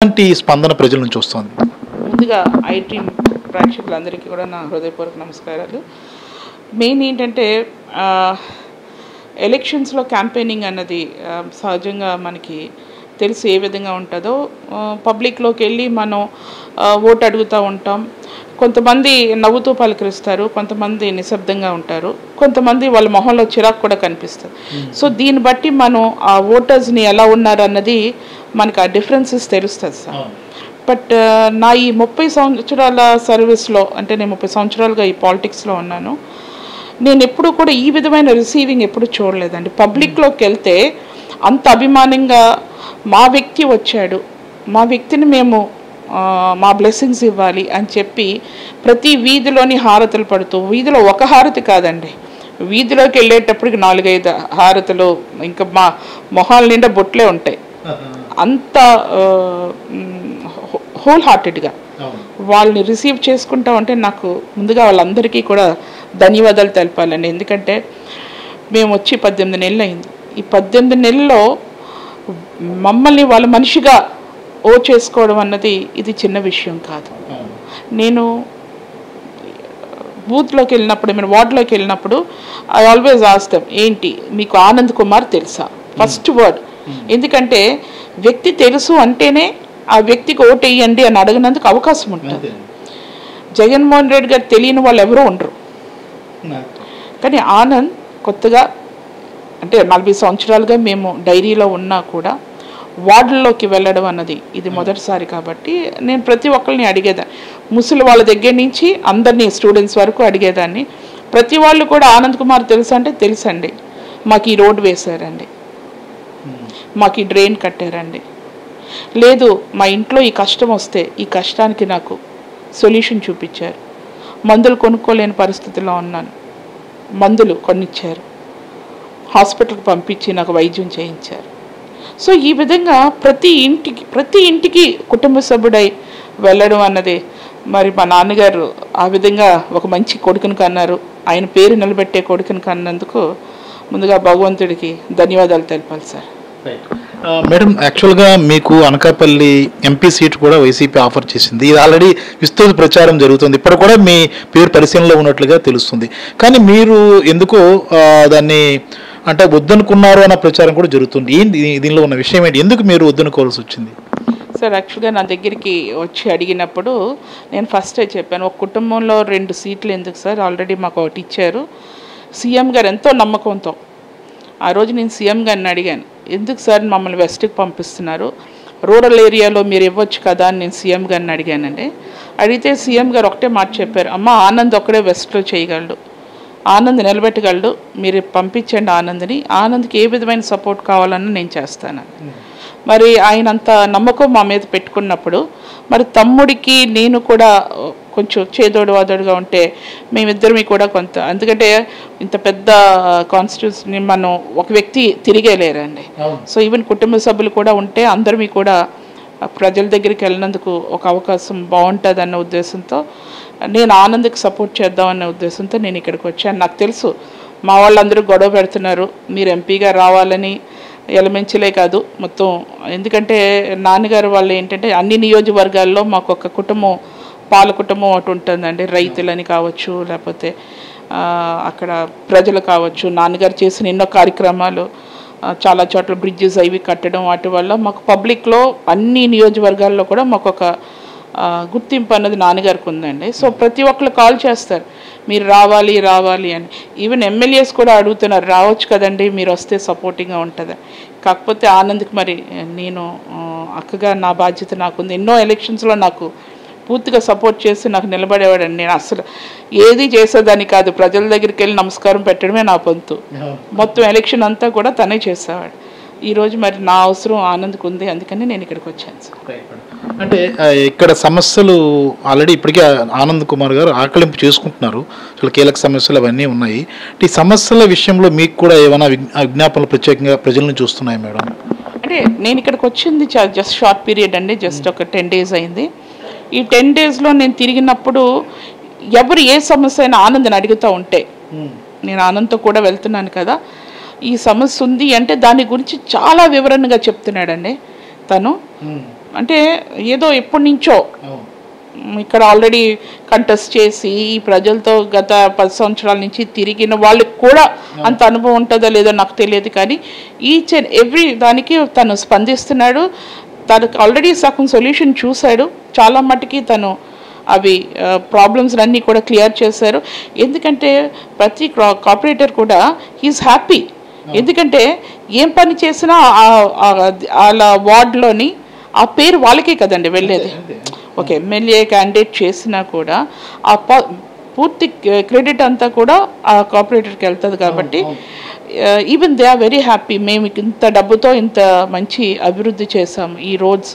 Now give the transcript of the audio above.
ఎలాంటి స్పందన ప్రజల నుంచి వస్తుంది? ముందుగా ఐటీ ప్రేక్షకులందరికీ కూడా నా హృదయపూర్వక నమస్కారాలు. మెయిన్ ఏంటంటే ఎలక్షన్స్లో క్యాంపెయినింగ్ అన్నది సహజంగా మనకి తెలిసి ఏ విధంగా ఉంటుందో పబ్లిక్లోకి వెళ్ళి మనం ఓటు అడుగుతూ ఉంటాం. కొంతమంది నవ్వుతూ పలకరిస్తారు, కొంతమంది నిశ్శబ్దంగా ఉంటారు, కొంతమంది వాళ్ళ మొహంలో చిరాకు కూడా కనిపిస్తుంది. సో దీన్ని బట్టి మనం ఆ ఓటర్స్ని ఎలా ఉన్నారు అన్నది మనకు ఆ డిఫరెన్సెస్ తెలుస్తుంది సార్. బట్ నా ఈ 30 సంవత్సరాల సర్వీస్లో, అంటే నేను 30 సంవత్సరాలుగా ఈ పాలిటిక్స్లో ఉన్నాను, నేను ఎప్పుడు కూడా ఈ విధమైన రిసీవింగ్ ఎప్పుడు చూడలేదండి. పబ్లిక్లోకి వెళ్తే అంత అభిమానంగా మా వ్యక్తి వచ్చాడు, మా వ్యక్తిని మేము మా బ్లెస్సింగ్స్ ఇవ్వాలి అని చెప్పి ప్రతి వీధిలోని హారతులు పడుతూ, వీధిలో ఒక హారతి కాదండి, వీధిలోకి వెళ్ళేటప్పటికి 4-5 హారతులు, ఇంకా మా మొహాల నిండా బొట్లే ఉంటాయి. అంత హోల్ హార్టెడ్గా వాళ్ళని రిసీవ్ చేసుకుంటా ఉంటే నాకు ముందుగా వాళ్ళందరికీ కూడా ధన్యవాదాలు తెలపాలండి. ఎందుకంటే మేము వచ్చి 18 నెలలు అయింది. ఈ 18 నెలల్లో మమ్మల్ని వాళ్ళ మనిషిగా చేసుకోవడం అన్నది ఇది చిన్న విషయం కాదు. నేను బూత్లోకి వెళ్ళినప్పుడు, నేను వార్డులోకి వెళ్ళినప్పుడు ఐ ఆల్వేస్ ఆస్క్ దెమ్, ఏంటి మీకు ఆనంద్ కుమార్ తెలుసా? First word. ఎందుకంటే వ్యక్తి తెలుసు అంటేనే ఆ వ్యక్తికి ఓటు వేయండి అని అడగనందుకు అవకాశం ఉంటుంది. జగన్మోహన్ రెడ్డి గారు తెలియని వాళ్ళు ఎవరూ ఉండరు. కానీ ఆనంద్ కొత్తగా, అంటే 40 సంవత్సరాలుగా మేము డైరీలో ఉన్నా కూడా వార్డుల్లోకి వెళ్ళడం అన్నది ఇది మొదటిసారి. కాబట్టి నేను ప్రతి ఒక్కరిని అడిగేదాన్ని, ముసలి వాళ్ళ దగ్గర నుంచి అందరినీ స్టూడెంట్స్ వరకు అడిగేదాన్ని. ప్రతి వాళ్ళు కూడా ఆనంద్ కుమార్ తెలుసు అంటే తెలుసండి, మాకు ఈ రోడ్డు వేశారండి, మాకు ఈ డ్రైన్ కట్టారండి, లేదు మా ఇంట్లో ఈ కష్టం వస్తే ఈ కష్టానికి నాకు సొల్యూషన్ చూపించారు, మందులు కొనుక్కోలేని పరిస్థితిలో ఉన్నాను, మందులు కొనిచ్చారు, హాస్పిటల్కి పంపించి నాకు వైద్యం చేయించారు. సో ఈ విధంగా ప్రతి ఇంటికి కుటుంబ సభ్యుడై వెళ్ళడం అన్నది, మరి మా నాన్నగారు ఆ విధంగా ఒక మంచి కొడుకుని కన్నారు, ఆయన పేరు నిలబెట్టే కొడుకుని కన్నందుకు ముందుగా భగవంతుడికి ధన్యవాదాలు తెలపాలి సార్. మేడం, యాక్చువల్గా మీకు అనకాపల్లి ఎంపీ సీట్ కూడా వైసీపీ ఆఫర్ చేసింది. ఇది ఆల్రెడీ విస్తృత ప్రచారం జరుగుతుంది, ఇప్పుడు కూడా మీ పేరు పరిశీలనలో ఉన్నట్లుగా తెలుస్తుంది. కానీ మీరు ఎందుకో దాన్ని అంటే వద్దనుకున్నారు అన్న ప్రచారం కూడా జరుగుతుంది. ఏంటి దీనిలో ఉన్న విషయం ఏంటి? ఎందుకు మీరు వద్దనుకోవాల్సి వచ్చింది? సార్, యాక్చువల్గా నా దగ్గరికి వచ్చి అడిగినప్పుడు నేను ఫస్టే చెప్పాను, ఒక కుటుంబంలో 2 సీట్లు ఎందుకు సార్, ఆల్రెడీ మాకు ఒకటి ఇచ్చారు. సీఎం గారు ఎంతో నమ్మకంతో, ఆ రోజు నేను సీఎం గారిని అడిగాను, ఎందుకు సార్ మమ్మల్ని వెస్ట్కి పంపిస్తున్నారు, రూరల్ ఏరియాలో మీరు ఇవ్వచ్చు కదా అని నేను సీఎం గారిని అడిగానండి. అడిగితే సీఎం గారు ఒకటే మాట చెప్పారు, అమ్మ ఆనంద్ ఒక్కడే వెస్ట్లో చేయగలడు, ఆనంద్ నిలబెట్టగలడు, మీరు పంపించండి ఆనంద్ని, ఆనంద్కి ఏ విధమైన సపోర్ట్ కావాలన్నా నేను చేస్తాను. మరి ఆయన అంత నమ్మకం మా మీద పెట్టుకున్నప్పుడు, మరి తమ్ముడికి నేను కూడా కొంచెం చేదోడు వాదోడుగా ఉంటే మేమిద్దరిమి కూడా కొంత, ఎందుకంటే ఇంత పెద్ద కాన్స్టిట్యూన్సీని మనం ఒక వ్యక్తి తిరిగేలేరండి. సో ఈవెన్ కుటుంబ సభ్యులు కూడా ఉంటే అందరిమి కూడా ప్రజల దగ్గరికి వెళ్ళినందుకు ఒక అవకాశం బాగుంటుంది అన్న ఉద్దేశంతో, నేను ఆనంద్కి సపోర్ట్ చేద్దామన్న ఉద్దేశంతో నేను ఇక్కడికి వచ్చాను. నాకు తెలుసు మా వాళ్ళందరూ గొడవ పెడుతున్నారు, మీరు ఎంపీగా రావాలని, ఎలమెంచలే కాదు మొత్తం. ఎందుకంటే నాన్నగారు వాళ్ళు ఏంటంటే అన్ని నియోజకవర్గాల్లో మాకు ఒక కుటుంబం, పాల కుటుంబం ఒకటి ఉంటుందండి, రైతులని కావచ్చు, లేకపోతే అక్కడ ప్రజలు కావచ్చు. నాన్నగారు చేసిన ఎన్నో కార్యక్రమాలు, చాలా చోట్ల బ్రిడ్జెస్ అవి కట్టడం, వాటి వల్ల మాకు పబ్లిక్లో అన్ని నియోజకవర్గాల్లో కూడా మాకు ఒక గుర్తింపు అన్నది నాన్నగారికి ఉందండి. సో ప్రతి ఒక్కరు కాల్ చేస్తారు, మీరు రావాలి రావాలి అని. ఈవెన్ ఎమ్మెల్యేస్ కూడా అడుగుతున్నారు, రావచ్చు కదండి మీరు వస్తే సపోర్టింగ్గా ఉంటుంది. కాకపోతే ఆనంద్కి మరి నేను అక్కగా నా బాధ్యత నాకుంది. ఎన్నో ఎలక్షన్స్లో నాకు పూర్తిగా సపోర్ట్ చేసి నాకు నిలబడేవాడండి. నేను అసలు ఏది చేసేదాన్ని కాదు, ప్రజల దగ్గరికి వెళ్ళి నమస్కారం పెట్టడమే నా వంతు. మొత్తం ఎలక్షన్ అంతా కూడా తనే చేసేవాడు. ఈరోజు మరి నా అవసరం ఆనంద్కి ఉంది, అందుకని నేను ఇక్కడికి వచ్చాను సార్. అంటే ఇక్కడ సమస్యలు ఆల్రెడీ ఇప్పటికే ఆనంద్ కుమార్ గారు ఆకలింపు చేసుకుంటున్నారు, చాలా కీలక సమస్యలు అవన్నీ ఉన్నాయి. ఈ సమస్యల విషయంలో మీకు కూడా ఏమైనా విజ్ఞాపనలు ప్రత్యేకంగా ప్రజల నుంచి వస్తున్నాయి మేడం? అంటే నేను ఇక్కడికి వచ్చింది జస్ట్ షార్ట్ పీరియడ్ అండి, జస్ట్ ఒక 10 days అయింది. ఈ 10 daysలో నేను తిరిగినప్పుడు ఎవరు ఏ సమస్య అయినా ఆనంద్ని అడుగుతూ ఉంటే, నేను ఆనంద్తో కూడా వెళ్తున్నాను కదా, ఈ సమస్య ఉంది అంటే దాని గురించి చాలా వివరణగా చెప్తున్నాడండి తను. అంటే ఏదో ఎప్పటి నుంచో ఇక్కడ ఆల్రెడీ కంటెస్ట్ చేసి ఈ ప్రజలతో గత 10 సంవత్సరాల నుంచి తిరిగిన వాళ్ళకి కూడా అంత అనుభవం ఉంటుందో లేదో నాకు తెలియదు, కానీ ఈచ్ అండ్ ఎవ్రీ దానికి తను స్పందిస్తున్నాడు. తనకు ఆల్రెడీ సగం సొల్యూషన్ చూశాడు, చాలా మటుకి తను అవి ప్రాబ్లమ్స్ అన్నీ కూడా క్లియర్ చేశారు. ఎందుకంటే ప్రతి కార్పొరేటర్ కూడా హీఈస్ హ్యాపీ. ఎందుకంటే ఏం పని చేసినా అలా వార్డులోని ఆ పేరు వాళ్ళకే కదండి వెళ్ళేది. ఓకే, ఎమ్మెల్యే క్యాండిడేట్ చేసినా కూడా ఆ పూర్తి క్రెడిట్ అంతా కూడా ఆ కార్పొరేటర్కి వెళ్తుంది. కాబట్టి even they are very happy. మేము ఇంత డబ్బుతో ఇంత మంచి అభివృద్ధి చేసాము, ఈ రోడ్స్